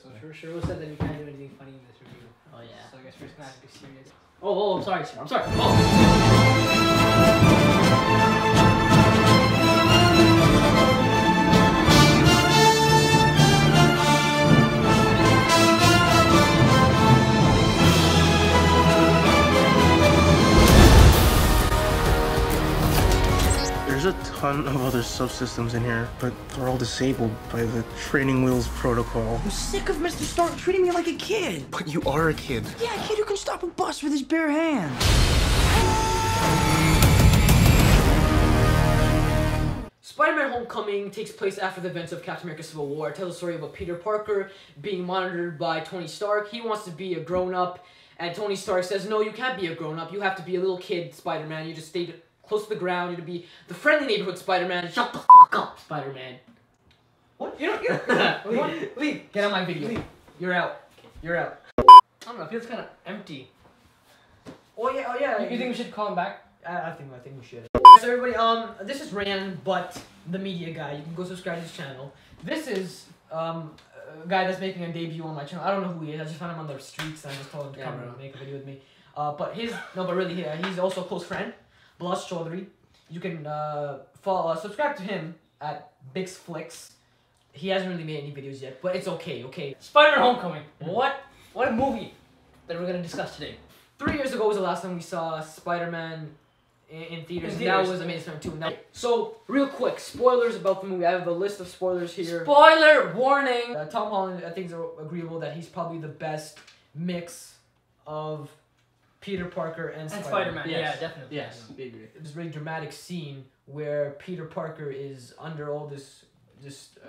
so Shaariz said that we can't do anything funny in this review. Oh yeah. So I guess we're just gonna have to be serious. I'm sorry, sir. I'm sorry. Oh. There's a ton of other subsystems in here, but they're all disabled by the training wheels protocol. I'm sick of Mr. Stark treating me like a kid. But you are a kid. Yeah, a kid who can stop a bus with his bare hands. Spider-Man Homecoming takes place after the events of Captain America Civil War. It tells a story about Peter Parker being monitored by Tony Stark. He wants to be a grown-up, and Tony Stark says, no, you can't be a grown-up. You have to be a little kid, Spider-Man. You just stay close to the ground. You're to be the friendly neighborhood Spider-Man. Shut the fuck up, Spider-Man. What? You don't leave. Get on my video. Leave. You're out. You're out. I don't know, it feels kind of empty. Oh yeah. You think we should call him back? I think we should. So everybody, this is Rayan, but the media guy. You can go subscribe to his channel. This is a guy that's making a debut on my channel. I don't know who he is. I just found him on the streets and I just told him to come and make a video with me. But he's also a close friend, Balaj Chaudry. You can subscribe to him at Bix Flicks. He hasn't really made any videos yet, but it's okay. Spider-Man Homecoming. What a movie that we're gonna discuss today. 3 years ago was the last time we saw Spider-Man in theaters. And that was Amazing Spider-Man 2. So, real quick, spoilers about the movie. I have a list of spoilers here. Spoiler warning! Tom Holland, I think, is agreeable that he's probably the best mix of Peter Parker and Spider-Man. Yes. Yeah, definitely. Yes, we agree. There's a really dramatic scene where Peter Parker is under all this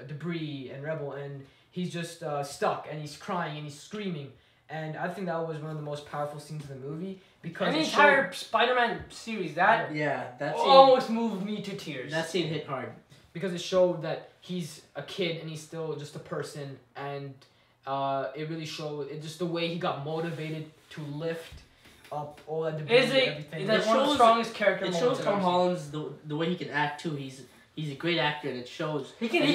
debris and rubble, and he's just stuck, and he's crying and he's screaming. And I think that was one of the most powerful scenes in the movie because the entire Spider-Man series, that scene almost moved me to tears. That scene hit hard because it showed that he's a kid and he's still just a person, and it really showed just the way he got motivated to lift up all that debris and everything. That's one of the strongest character moments. It shows Tom Holland's the way he can act too. He's a great actor, and it shows. He can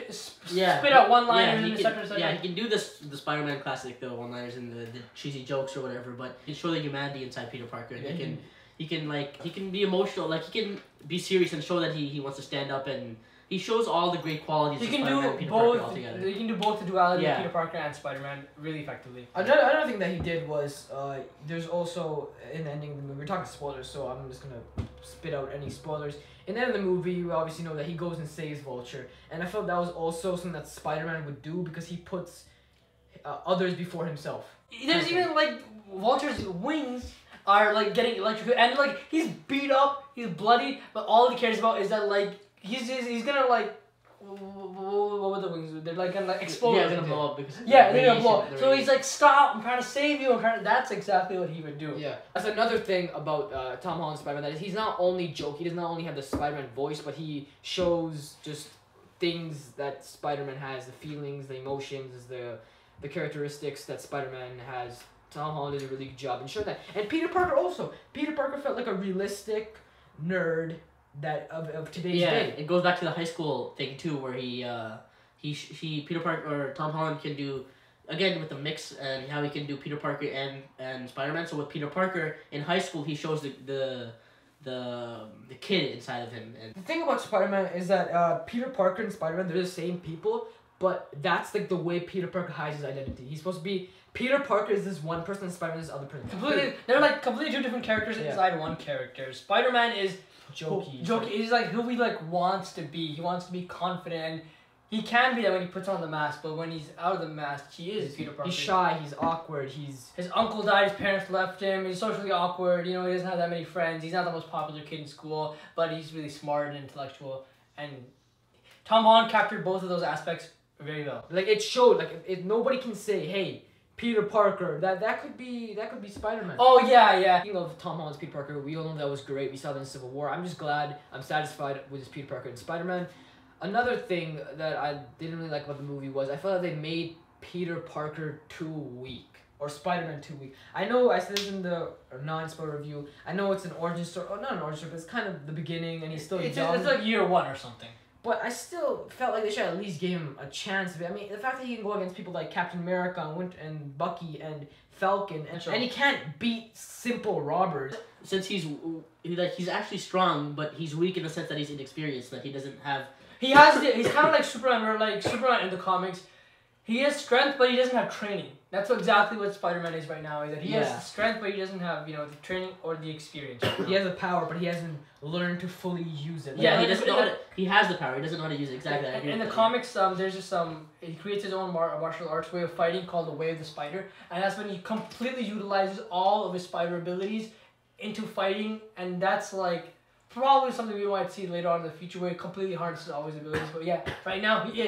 spit out one-liners and etc. Yeah, he can do the Spider-Man classic, the one-liners and the cheesy jokes or whatever. But he can show the humanity inside Peter Parker, and he can be emotional, like he can be serious and show that he wants to stand up, and he shows all the great qualities of Spider-Man and Peter Parker all together. He can do both the duality of Peter Parker and Spider-Man really effectively. Another thing that he did was there's also in the ending of the movie. We're talking spoilers, so I'm just gonna spit out any spoilers. In the end of the movie, we obviously know that he goes and saves Vulture, and I felt that was also something that Spider-Man would do because he puts others before himself. There's even like Vulture's wings are like getting electrocuted, and like he's beat up, he's bloody, but all he cares about is that like he's gonna like what were the wings? They're like gonna like explode. Yeah, they're gonna blow up because they're gonna blow up. So he's like, stop! I'm trying to save you. That's exactly what he would do. Yeah, that's another thing about Tom Holland's Spider-Man. That is, he's not only jokey. He does not only have the Spider-Man voice, but he shows just things that Spider-Man has, the feelings, the emotions, the characteristics that Spider-Man has. Tom Holland did a really good job in showing that. And Peter Parker also. Peter Parker felt like a realistic nerd that of today's day. It goes back to the high school thing too, where Peter Parker or Tom Holland can do again with the mix and how he can do Peter Parker and Spider-Man. So with Peter Parker in high school, he shows the kid inside of him. And the thing about Spider-Man is that Peter Parker and Spider-Man, they're the same people, but that's like the way Peter Parker hides his identity. He's supposed to be Peter Parker is this one person, and Spider-Man is this other person. They're like completely two different characters inside one character. Spider-Man is jokey. He's like who he like wants to be. He wants to be confident, and he can be that when he puts on the mask. But when he's out of the mask, he is Peter Parker. He's shy. He's awkward. His uncle died. His parents left him. He's socially awkward. You know, he doesn't have that many friends. He's not the most popular kid in school, but he's really smart and intellectual. And Tom Holland captured both of those aspects very well. Like it showed. Like nobody can say, hey, Peter Parker, that could be Spider-Man. Oh yeah. Speaking of Tom Holland's Peter Parker, we all know that was great. We saw that in Civil War. I'm just glad, I'm satisfied with his Peter Parker and Spider-Man. Another thing that I didn't really like about the movie was I felt that they made Peter Parker too weak. Or Spider-Man too weak. I know I said this in the non-spoiler review. I know it's an origin story. Oh, not an origin story, but it's kind of the beginning and he's still young. It's like year one or something. But I still felt like they should at least give him a chance of it. I mean, the fact that he can go against people like Captain America and Bucky and Falcon, and he can't beat simple robbers. Since he's actually strong, but he's weak in the sense that he's inexperienced. That he doesn't have. He's kind of like Superman, or like Superman in the comics. He has strength, but he doesn't have training. That's exactly what Spider-Man is right now. Is that he has strength, but he doesn't have the training or the experience. He has the power, but he hasn't learned to fully use it. He doesn't know. He has the power. He doesn't know how to use it exactly. In the comics, there's just he creates his own martial arts way of fighting called the Way of the Spider, and that's when he completely utilizes all of his spider abilities into fighting, and that's like probably something we might see later on in the future where he completely harnesses all his abilities. But yeah, right now he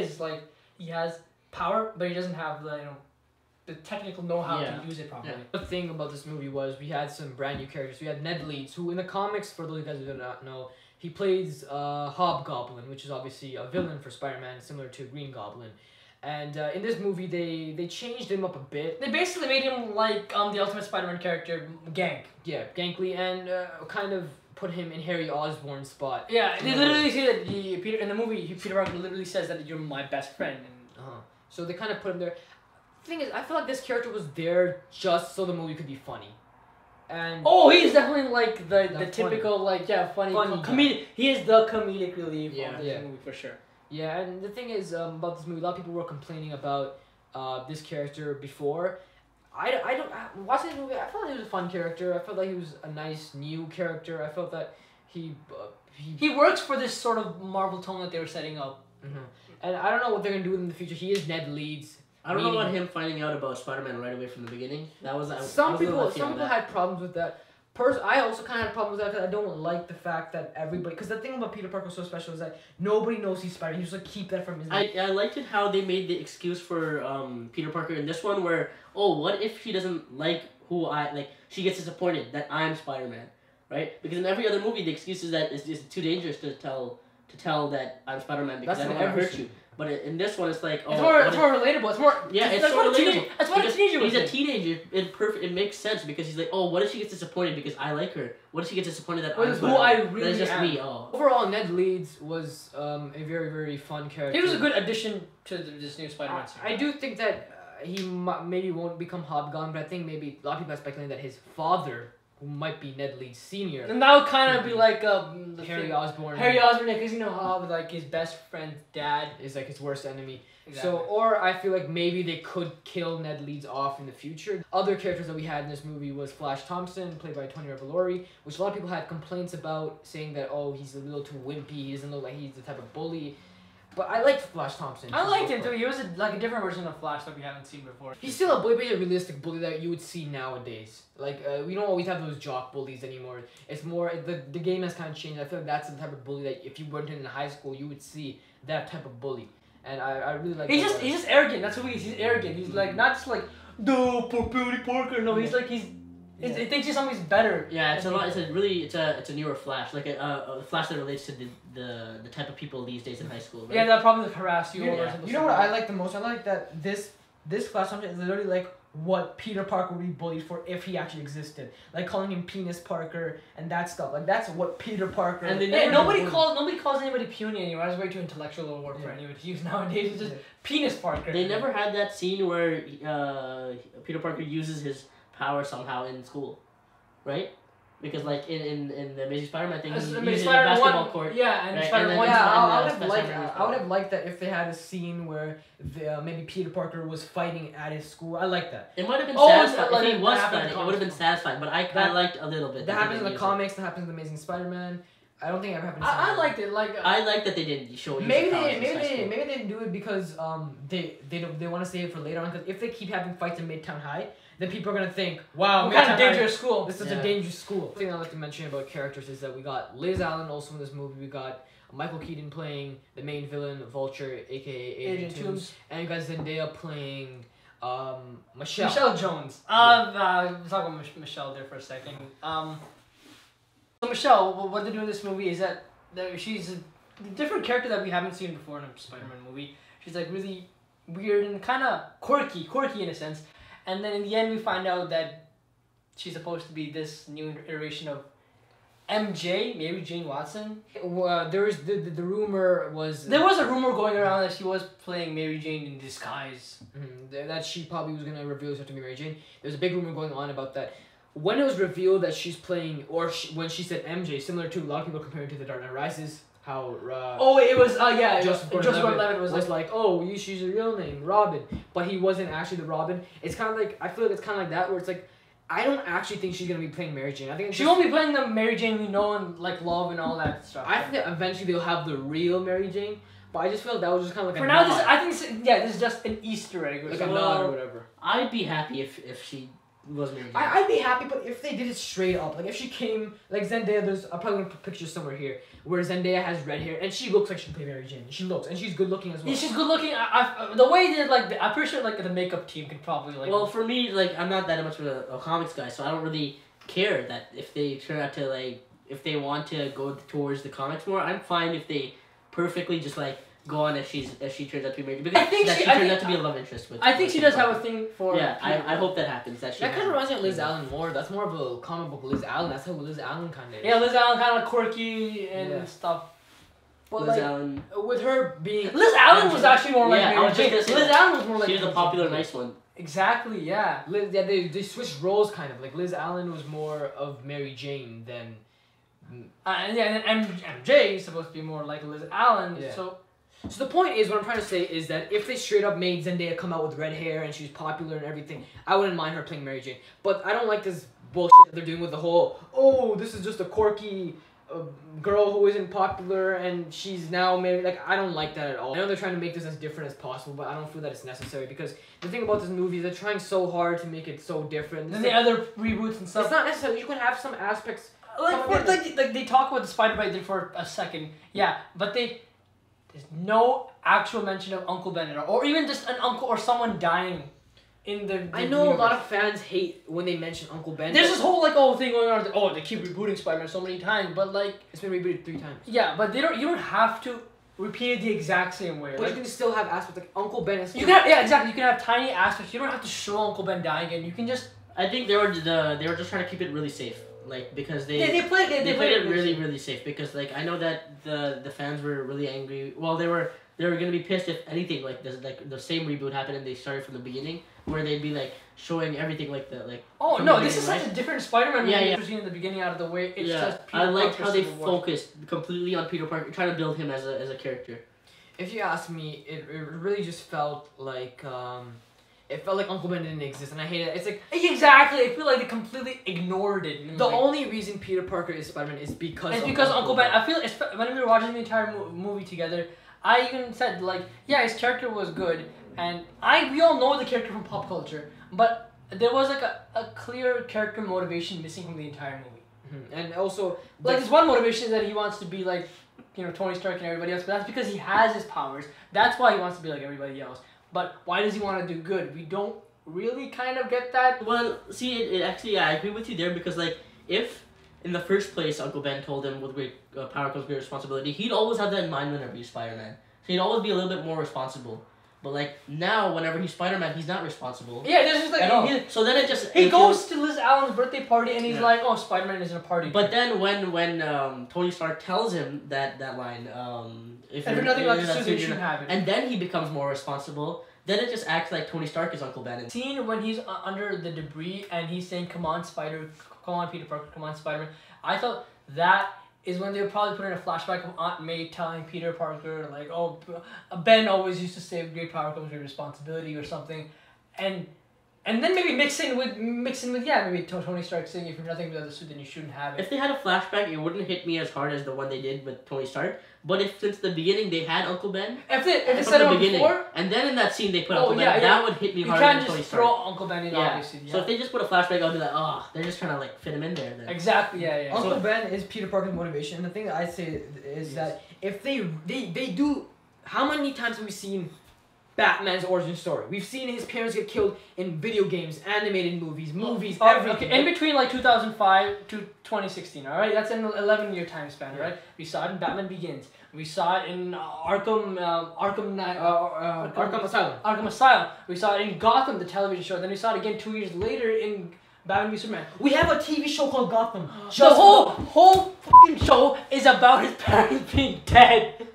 has power, but he doesn't have the technical know-how to use it properly. The thing about this movie was we had some brand new characters. We had Ned Leeds, who in the comics, for those guys who do not know, he plays Hobgoblin, which is obviously a villain for Spider-Man, similar to Green Goblin. And in this movie, they changed him up a bit. They basically made him like the Ultimate Spider-Man character, Gank. Yeah, Gankly, and kind of put him in Harry Osborn's spot. Yeah, they literally say that in the movie, Peter Parker literally says that you're my best friend. So they kind of put him there. The thing is, I feel like this character was there just so the movie could be funny. And he's definitely like the typical funny comedic. He is the comedic relief of this movie for sure. Yeah, and the thing is about this movie, a lot of people were complaining about this character before. Watching this movie, I felt like he was a fun character. I felt like he was a nice new character. I felt that he works for this sort of Marvel tone that they were setting up. Mm-hmm. And I don't know what they're gonna do in the future. He is Ned Leeds. I don't know about him finding out about Spider-Man right away from the beginning. That was some people had problems with that. I also kind of had problems with that because I don't like the fact that everybody. Because the thing about Peter Parker was so special is that nobody knows he's Spider-Man. He just keep that from his. I liked it how they made the excuse for Peter Parker in this one where what if she doesn't like who I like? She gets disappointed that I'm Spider-Man, right? Because in every other movie the excuse is that it's too dangerous to tell that I'm Spider-Man because I don't want to hurt you. But in this one, it's like it's more relatable. It's more it's more relatable. That's what a teenager would He's a teenager. It makes sense because he's like, what if she gets disappointed because I like her? What if she gets disappointed that I'm who I really That's just am. me. Overall, Ned Leeds was a very, very fun character. He was a good addition to this new Spider-Man series. I do think that he maybe won't become Hobgoblin, but I think maybe a lot of people are speculating that his father, who might be Ned Leeds Sr. And that would kind of be like Harry Osborn. Harry Osborn, because how like his best friend's dad is like his worst enemy. Exactly. So, or I feel like maybe they could kill Ned Leeds off in the future. Other characters that we had in this movie was Flash Thompson, played by Tony Revolori, which a lot of people had complaints about, saying that he's a little too wimpy, he doesn't look like he's the type of bully. But I liked Flash Thompson. I liked him too. He was a different version of Flash that we haven't seen before. He's still a bully, but he's a realistic bully that you would see nowadays. Like, we don't always have those jock bullies anymore. It's more, the game has kind of changed. I feel like that's the type of bully that if you went in high school, you would see that type of bully. And I really like He's just arrogant. That's who he is. He's arrogant. He's like, not just like, no, poor Peter Parker. No, he's like, he thinks he's somebody's better. Yeah, it's a newer Flash, like a Flash that relates to the type of people these days in high school. Right? Yeah, that probably harass you. You know what I like the most? I like that this Flash Thompson is literally like what Peter Parker would be bullied for if he actually existed, like calling him Penis Parker and that stuff. Like that's what Peter Parker. And nobody calls anybody puny anymore. That's way too intellectual a word for anyone to use nowadays. It's just Penis Parker. They never had that scene where Peter Parker uses his power somehow in school, right? Because like in the Amazing Spider-Man thing, he's using a basketball court. Yeah, and right? Spider-Man. I would have liked that if they had a scene where maybe Peter Parker was fighting at his school. I like that. It might have been satisfying. If he was fighting, it would have been satisfying. But I liked a little bit. That happens in the comics. That happens in the Amazing Spider-Man. I don't think it ever happened. I liked it. I liked that they didn't show. Maybe they didn't do it because they want to save it for later on. Because if they keep having fights in Midtown High, then people are gonna think, wow, what kind of dangerous school. This is a dangerous school. The thing I'd like to mention about characters is that we got Liz Allen also in this movie. We got Michael Keaton playing the main villain, Vulture, aka Agent Toomes, and you got Zendaya playing Michelle Jones. Let's talk about Michelle there for a second. So Michelle, what they do in this movie is that she's a different character that we haven't seen before in a Spider-Man movie. She's like really weird and kind of quirky in a sense. And then in the end, we find out that she's supposed to be this new iteration of MJ, Mary Jane Watson. There was the rumor was There was a rumor going around that she was playing Mary Jane in disguise. that she probably was gonna reveal herself to be Mary Jane. There's a big rumor going on about that. When it was revealed that she's playing, or when she said MJ, similar to a lot of people comparing to The Dark Knight Rises, how Oh, it was yeah. Joseph Gordon-Levitt Gordon-Levitt was like, oh, she's her real name, Robin, but he wasn't actually the Robin. It's kind of like, I feel like it's kind of like that, where it's like, I don't actually think she's gonna be playing Mary Jane. I think she won't be playing the Mary Jane we know and like love and all that stuff. I think that eventually they'll have the real Mary Jane, but I just feel like that was just kind of like for a now. nod. This is just an Easter egg or like something. a nod or whatever. I'd be happy if she was Mary Jane. I'd be happy, but if they did it straight up, like if she came, like Zendaya, I'm probably gonna put pictures somewhere here, where Zendaya has red hair, and she looks like she can play Mary Jane. She looks, and she's good looking as well. Yeah, she's good looking. The way they like, I'm pretty sure like the makeup team could probably like. Well, for me, like I'm not that much of a comics guy, so I don't really care that if they turn out to like if they want to go towards the comics more. I'm fine if they perfectly just like go on if she turns out to be Mary Jane, because I think she turns out to be a love interest with. I think with she Peter does have a Parker. thing for. Yeah, I hope that happens. That That kind of reminds me of Liz Allen more. That's more of a comic book Liz Allen. That's how Liz Allen kind of is. Yeah, Liz Allen kind of quirky and Yeah. stuff. But Liz like, Allen. With her being Liz Allen was actually more like Yeah, I Mary was just Jane. gonna say Liz that. Allen was more like. She was the popular nice one. Exactly. Yeah. they switched roles kind of. Like Liz Allen was more of Mary Jane than. And yeah, and MJ is supposed to be more like Liz Allen. Yeah. So. So the point is, what I'm trying to say is that if they straight up made Zendaya come out with red hair and she's popular and everything, I wouldn't mind her playing Mary Jane. But I don't like this bullshit that they're doing with the whole, oh, this is just a quirky girl who isn't popular and she's now married. Like, I don't like that at all. I know they're trying to make this as different as possible, but I don't feel that it's necessary, because the thing about this movie is they're trying so hard to make it so different. Then the other reboots and stuff. It's not necessary. You can have some aspects. Like they talk about the Spider-Man thing for a second. Yeah, but there's no actual mention of Uncle Ben at all, or even just an uncle or someone dying in the I know universe. a lot of fans hate when they mention Uncle Ben. There's this whole like thing going on. Oh, they keep rebooting Spider-Man so many times, but like It's been rebooted 3 times. yeah, but you don't have to repeat it the exact same way. But Like, you can still have aspects like Uncle Ben is. you can have, yeah, exactly. You can have tiny aspects. You don't have to show Uncle Ben dying, and you can just I think they were just trying to keep it really safe, like because they played it really safe, because like I know that the fans were really angry. Well, they were gonna be pissed if anything like this, like the same reboot happened and they started from the beginning, where they'd be like showing everything like the like. Oh from no, the this is beginning, such right? a different Spider-Man Yeah, movie. yeah. Especially in the beginning out of the way. It's Yeah, just Peter I liked Parker how they Civil War. focused completely on Peter Parker, trying to build him as a character. If you ask me, it really just felt like it felt like Uncle Ben didn't exist, and I hate it. It's like Exactly. I feel like they completely ignored it. the only reason Peter Parker is Spider-Man is because It's of because Uncle Ben. I feel when we were watching the entire movie together, I even said like, yeah, his character was good, and we all know the character from pop culture, but there was like a clear character motivation missing from the entire movie. And also, Like his one motivation is that he wants to be like, Tony Stark and everybody else, but that's because he has his powers. That's why he wants to be like everybody else. But why does he want to do good? We don't really kind of get that. Well, see, it actually, yeah, I agree with you there, because like if in the first place Uncle Ben told him with great power comes great responsibility, he'd always have that in mind whenever he's Spider-Man. So he'd always be a little bit more responsible. But like now, whenever he's Spider-Man, he's not responsible. Yeah, there's just at all. like So then it just he goes to Liz Allen's birthday party and he's Yeah. like, oh, Spider-Man isn't a party. But then when Tony Stark tells him that line, if you're nothing like the that's suit, who you you're shouldn't not- have it. and then he becomes more responsible. Then it just acts like Tony Stark is Uncle Ben. Scene when he's under the debris and he's saying, come on, come on, Peter Parker, come on, Spider-Man. I thought that is when they would probably put in a flashback of Aunt May telling Peter Parker, like, oh, Ben always used to say great power comes with responsibility or something. And then maybe mix in with maybe Tony Stark saying, if you're nothing without the suit, then you shouldn't have it. If they had a flashback, it wouldn't hit me as hard as the one they did with Tony Stark. But if since the beginning they had Uncle Ben, If they from said the it beginning, before, and then in that scene they put Oh, Uncle Ben, yeah, that would hit me you harder can't than Tony just Stark. throw Uncle Ben in, Yeah. obviously. Yeah. So if they just put a flashback, I'll be like, oh, they're just trying to like fit him in there. Then. Exactly, yeah. Uncle Ben is Peter Parker's motivation. And the thing that I say is that if they do, how many times have we seen Batman's origin story? We've seen his parents get killed in video games, animated movies, everything. Okay, in between like 2005 to 2016, alright? That's an 11-year time span, Yeah. right? We saw it in Batman Begins. We saw it in Arkham Asylum. Arkham Asylum. We saw it in Gotham, the television show. Then we saw it again 2 years later in Batman v Superman. We have a TV show called Gotham. The whole fucking show is about his parents being dead.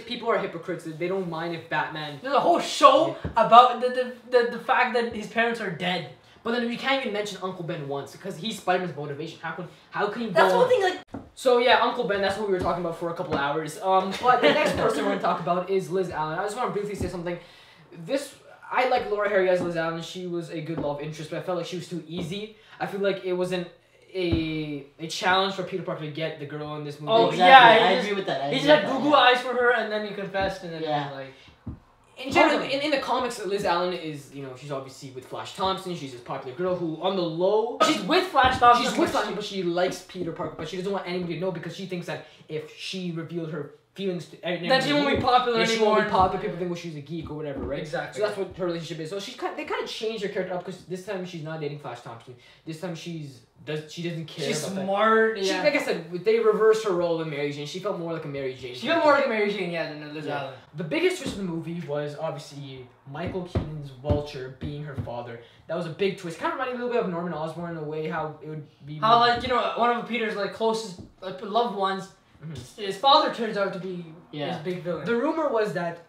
People are hypocrites. They don't mind if Batman. There's a whole show about the fact that his parents are dead. But then we can't even mention Uncle Ben once because he's Spider-Man's motivation. How can he? That's go one on? thing. Like, So yeah, Uncle Ben. That's what we were talking about for a couple hours. But the next person we're gonna talk about is Liz Allen. I just want to briefly say something. I like Laura Harry as Liz Allen. She was a good love interest, but I felt like she was too easy. I feel like it wasn't a challenge for Peter Parker to get the girl in this movie. oh Exactly. yeah, I agree with that. He just had Google eyes for her, and then he confessed, and then he was like. In general, in the comics, Liz Allen is, she's obviously with Flash Thompson. She's this popular girl who, on the low... She's with Flash Thompson. She's with Flash, but she likes Peter Parker. But she doesn't want anybody to know because she thinks that if she revealed her feelings to everybody... Then she won't be popular then anymore. she won't be popular. People think, well, she's a geek or whatever, right? Exactly. So that's what her relationship is. So they kind of changed her character up because this time she's not dating Flash Thompson. This time she doesn't care She's about smart. that. Yeah. Like I said, they reversed her role in Mary Jane. She felt more like a Mary Jane. She felt more like a Mary Jane, than Liz Allen. The biggest twist of the movie was obviously Michael Keaton's Vulture being her father. That was a big twist. Kind of reminded me a little bit of Norman Osborn in a way, how it would be. How one of Peter's closest loved ones, his father turns out to be his big villain. The rumor was that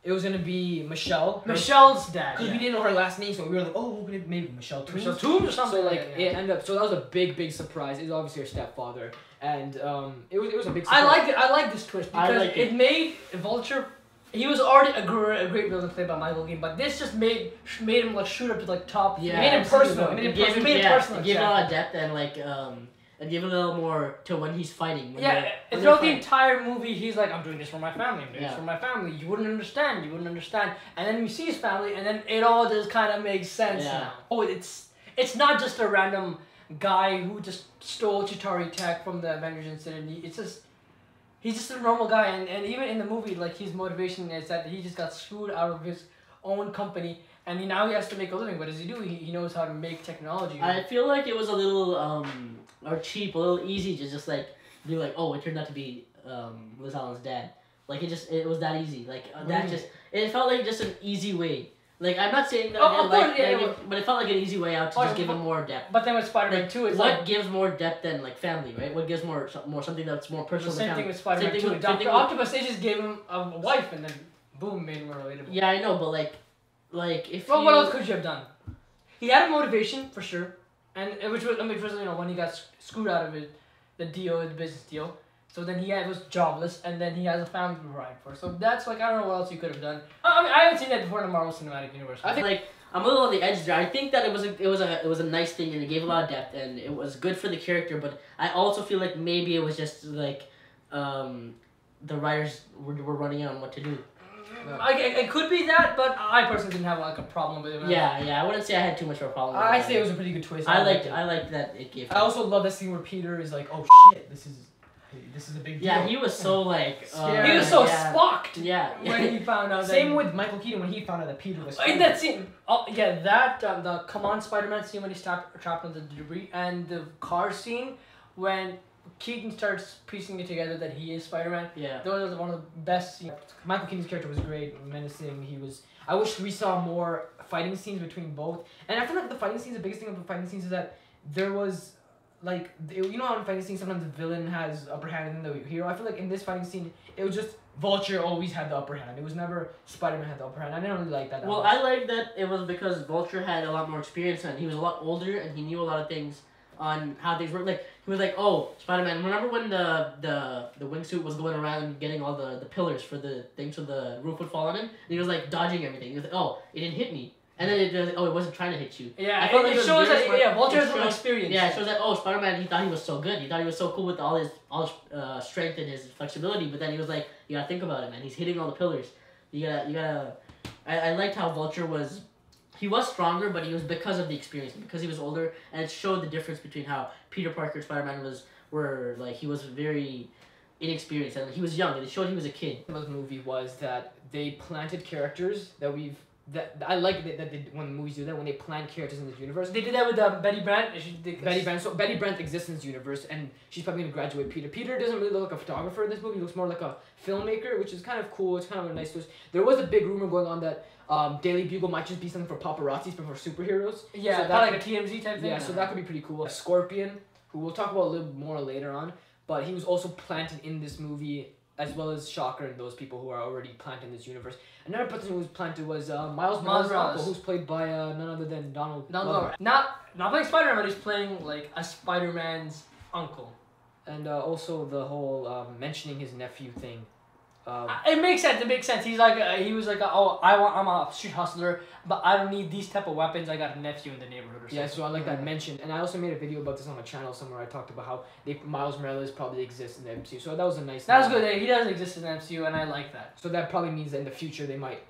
it was gonna be Michelle. Michelle's dad. Because we didn't know her last name, so we were like, oh, maybe Michelle Toombs. Michelle Toombs or something. So it ended up. So that was a big surprise. It was obviously her stepfather, and it was a big surprise. I like this twist because it made Vulture. He was already a great villain played by Michael Keaton, but this just made him shoot up to top. Yeah, made him personal. It Gave him personal. a lot of depth and give a little more to when he's fighting. Throughout the entire movie, he's like, I'm doing this for my family. I'm doing this for my family. You wouldn't understand. And then you see his family, and then it all just kind of makes sense now. Oh, it's not just a random guy who just stole Chitauri tech from the Avengers incident. He's just a normal guy, and even in the movie, his motivation is that he just got screwed out of his own company, and now he has to make a living. What does he do? He knows how to make technology. I feel like it was a little or cheap, a little easy to just be like, oh, it turned out to be Liz Allen's dad. It was that easy. It felt like just an easy way. I'm not saying that, but it felt like an easy way out to just give him more depth. But then with Spider-Man 2, it's what gives more depth than family, right? What gives more something that's more personal? The same thing with Spider-Man 2. Dr. Octopus, they just gave him a wife and then boom, made him more relatable. Yeah, I know, but if what else could you have done? He had a motivation for sure, and which was when he got screwed out of the business deal. So then he was jobless, and then he has a family to provide for. So that's I don't know what else you could have done. I haven't seen that before in the Marvel Cinematic Universe. I think I'm a little on the edge there. I think that it was a nice thing, and it gave a lot of depth, and it was good for the character. But I also feel like maybe it was just the writers were running out on what to do. It could be that, but I personally didn't have a problem with it. Yeah, I wouldn't say I had too much of a problem with it. I'd say it was a pretty good twist. I liked that it gave. I also love that scene where Peter is like, oh shit, this is a big deal. Yeah, he was so scared. He was so spocked. Yeah. When he found out. Same with Michael Keaton when he found out that Peter was. In that scene, the Come On Spider-Man scene when he's trapped on the debris, and the car scene when Keaton starts piecing it together that he is Spider-Man. Yeah. Those are one of the best scenes. Michael Keaton's character was great, menacing. I wish we saw more fighting scenes between both. And I feel like the fighting scenes, the biggest thing about fighting scenes is that there was how in fighting scenes sometimes the villain has upper hand and the hero. I feel like in this fighting scene it was just Vulture always had the upper hand. It was never Spider-Man had the upper hand. I didn't really like that. Well, I like that it was because Vulture had a lot more experience and he was a lot older and he knew a lot of things on how things work. He was like, oh, Spider-Man, remember when the wingsuit was going around and getting all the pillars for the thing so the roof would fall on him? And he was dodging everything. He was like, oh, it didn't hit me. And then it wasn't trying to hit you. Yeah, it shows that Vulture has some experience. Yeah, it shows that Spider-Man, he thought he was so good. He thought he was so cool with all his strength and his flexibility. But then he was like, you gotta think about it, man. He's hitting all the pillars. You gotta. I liked how Vulture was. He was stronger, but he was because of the experience, because he was older, and it showed the difference between how Peter Parker and Spider-Man he was very inexperienced and he was young, and it showed he was a kid. The movie was that they planted characters that we've that I like that they, when movies do that, when they plant characters in this universe. They did that with Betty Brant. Betty Brant. So Betty Brant exists in this universe, and she's probably gonna graduate Peter. Peter doesn't really look like a photographer in this movie. He looks more like a filmmaker, which is kind of cool. It's kind of a nice twist. There was a big rumor going on that Daily Bugle might just be something for paparazzis, but for superheroes. Yeah, so kind of like a TMZ type thing. Yeah, so that could be pretty cool. Scorpion, who we'll talk about a little more later on, but he was also planted in this movie, as well as Shocker and those people who are already planted in this universe. Another person who was planted was Miles Morales' uncle, who's played by none other than Donald Glover. Not playing Spider-Man, but he's playing like a Spider-Man's uncle. And also the whole mentioning his nephew thing. It makes sense. It makes sense. He's like he was like I'm a street hustler, but I don't need these type of weapons. I got a nephew in the neighborhood or something. Yeah, so I like that mention. And I also made a video about this on my channel somewhere. I talked about how Miles Morales probably exists in the MCU. So that was a nice. That was good. He does exist in the MCU, and I like that. So that probably means that in the future they might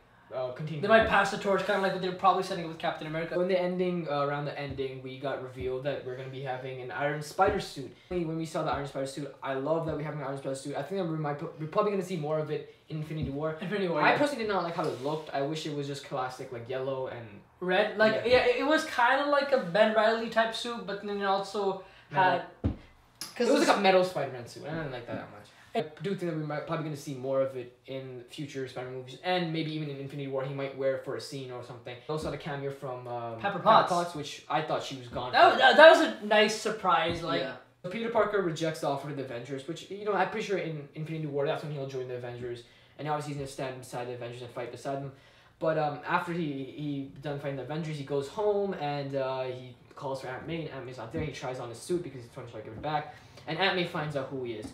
continue. They might pass the torch, kind of like what they're probably setting up with Captain America. So in the ending, around the ending, we got revealed that we're gonna be having an Iron Spider suit. When we saw the Iron Spider suit, I love that we have an Iron Spider suit. I think that we're probably gonna see more of it in Infinity War. I personally did not like how it looked. I wish it was just classic, like yellow and red. Like yeah it was kind of like a Ben Reilly type suit, but then it also had. It was like a metal Spider-Man suit. I didn't like that much. I do think that we might probably gonna see more of it in future Spider-Man movies, and maybe even in Infinity War he might wear it for a scene or something. I also had a cameo from Pepper Potts, which I thought she was gone. That was a nice surprise. Like Peter Parker rejects the offer to the Avengers, which I'm pretty sure in Infinity War that's when he'll join the Avengers, and obviously he's gonna stand beside the Avengers and fight beside them. But after he done fighting the Avengers, he goes home and he calls for Aunt May, and Aunt May's not there. He tries on his suit because he's trying to give it back, and Aunt May finds out who he is.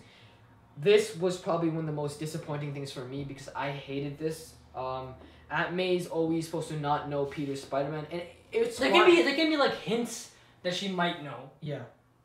This was probably one of the most disappointing things for me because I hated this. Aunt May's always supposed to not know Peter's Spider-Man, and it's there can be like hints that she might know. Yeah.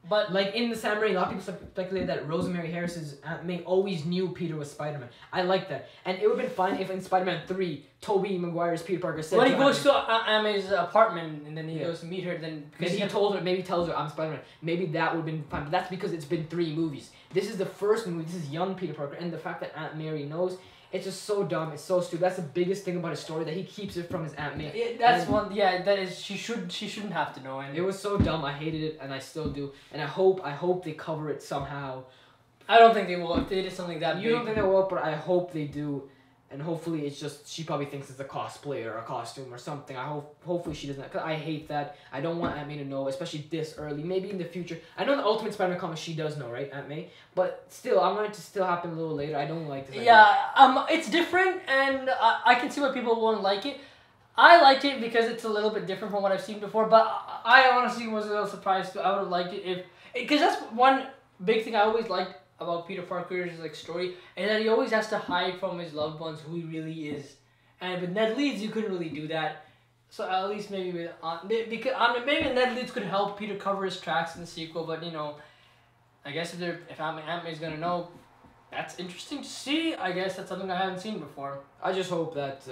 But like in the Sam Raimi, a lot of people speculated that Rosemary Harris's Aunt May always knew Peter was Spider-Man. I like that, and it would have been fine if in Spider-Man 3, Tobey Maguire's Peter Parker said. When he goes to Aunt May's apartment and then he goes to meet her, then maybe he tells her I'm Spider-Man. Maybe that would have been fine, but that's because it's been 3 movies. This is the first movie. This is young Peter Parker, and the fact that Aunt Mary knows. It's just so dumb. It's so stupid. That's the biggest thing about his story, that he keeps it from his Aunt May. Yeah, that is. She shouldn't have to know. And it was so dumb. I hated it, and I still do. And I hope they cover it somehow. I don't think they will. If they did something that big. You don't think they will, but I hope they do. And hopefully it's just, she probably thinks it's a cosplay or a costume or something. Hopefully she doesn't, because I hate that. I don't want Aunt May to know, especially this early. Maybe in the future. I know in the Ultimate Spider-Man comics she does know, right, Aunt May? But still, I want it to still happen a little later. I don't like this. Yeah, it's different, and I can see why people won't like it. I liked it because it's a little bit different from what I've seen before, but I honestly was a little surprised. I would have liked it because that's one big thing I always liked about Peter Parker's story, and that he always has to hide from his loved ones who he really is. And with Ned Leeds, you couldn't really do that. So at least maybe with maybe Ned Leeds could help Peter cover his tracks in the sequel. But I guess if Aunt May's gonna know, that's interesting to see. I guess that's something I haven't seen before. I just hope that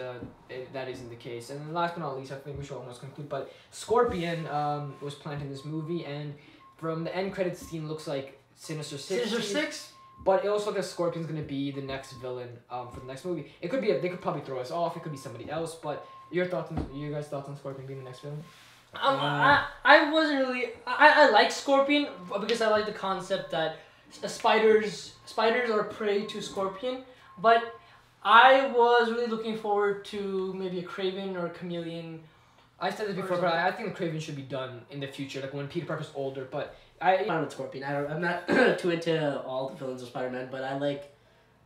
that isn't the case. And then last but not least, I think we should almost conclude. But Scorpion was planted in this movie, and from the end credits scene, looks like Sinister Six. But it also looks like Scorpion's gonna be the next villain for the next movie. It could be they could probably throw us off. It could be somebody else. But your guys' thoughts on Scorpion being the next villain? I wasn't really. I like Scorpion because I like the concept that spiders are prey to Scorpion. But I was really looking forward to maybe a Kraven or a Chameleon. I said this before, but I think the Kraven should be done in the future, like when Peter Parker's older. But I'm fine with Scorpion. I'm not too into all the villains of Spider-Man, but I like.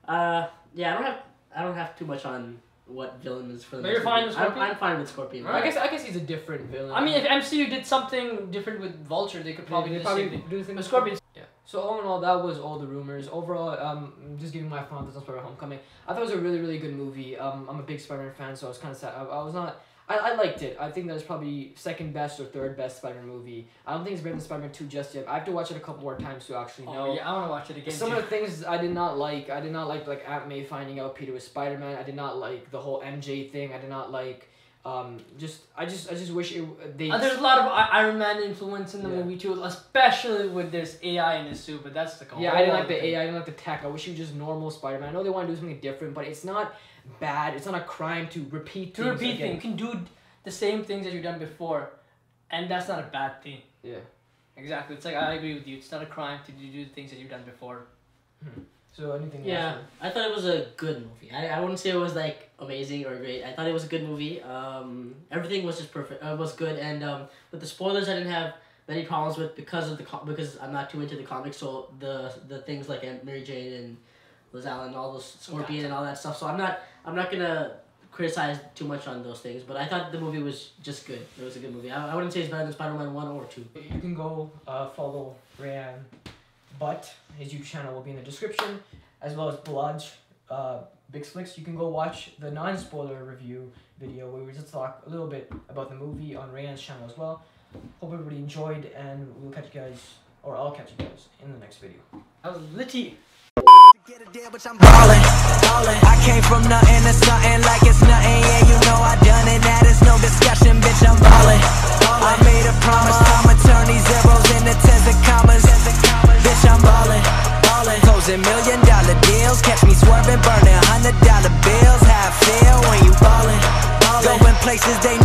I don't have too much on what villain is for the. But you're fine with Scorpion. I'm fine with Scorpion. Right. I guess he's a different villain. I mean, if MCU did something different with Vulture, they could probably do the same with Scorpion. Yeah. So all in all, that was all the rumors. Overall, just giving my final thoughts on Spider-Man: Homecoming. I thought it was a really, really good movie. I'm a big Spider-Man fan, so I was kind of sad. I was not. I liked it. I think that was probably second best or third best Spider-Man movie. I don't think it's better than Spider-Man 2 just yet. I have to watch it a couple more times to actually know. Yeah, I want to watch it again. Some of the things I did not like. I did not like Aunt May finding out Peter was Spider-Man. I did not like the whole MJ thing. I did not like. I just wish they. There's a lot of Iron Man influence in the movie too, especially with this AI in his suit. But that's the I didn't like the AI. I didn't like the tech. I wish he was just normal Spider-Man. I know they want to do something different, but it's not bad. It's not a crime to repeat To things repeat again. things, you can do the same things that you've done before, and that's not a bad thing. Yeah. Exactly. It's like, I agree with you. It's not a crime to do the things that you've done before. So anything Yeah, else? I thought it was a good movie. I wouldn't say it was like amazing or great. I thought it was a good movie. Everything was just perfect. Was good, and with the spoilers, I didn't have many problems with because I'm not too into the comics. So the things like Aunt Mary Jane and Liz Allen, all those Scorpion and all that stuff. So I'm not gonna criticize too much on those things. But I thought the movie was just good. It was a good movie. I wouldn't say it's better than Spider-Man 1 or 2. You can go follow Rayan, but his YouTube channel will be in the description, as well as Balaj Big Flicks. You can go watch the non-spoiler review video where we just talk a little bit about the movie on Rayan's channel as well. Hope everybody enjoyed, and we'll catch you guys, or I'll catch you guys in the next video. That was litty. Get a deal, but I'm ballin', ballin'. I came from nothing to something like it's nothing. Yeah, you know I done it. That is no discussion, bitch. I'm ballin', ballin'. I made a promise, I'ma turn these zeros into tens and commas. Bitch, I'm ballin', ballin'. Closing $1 million deals, catch me swerving, burning $100 bills. How I feel when you ballin', ballin'. Going places they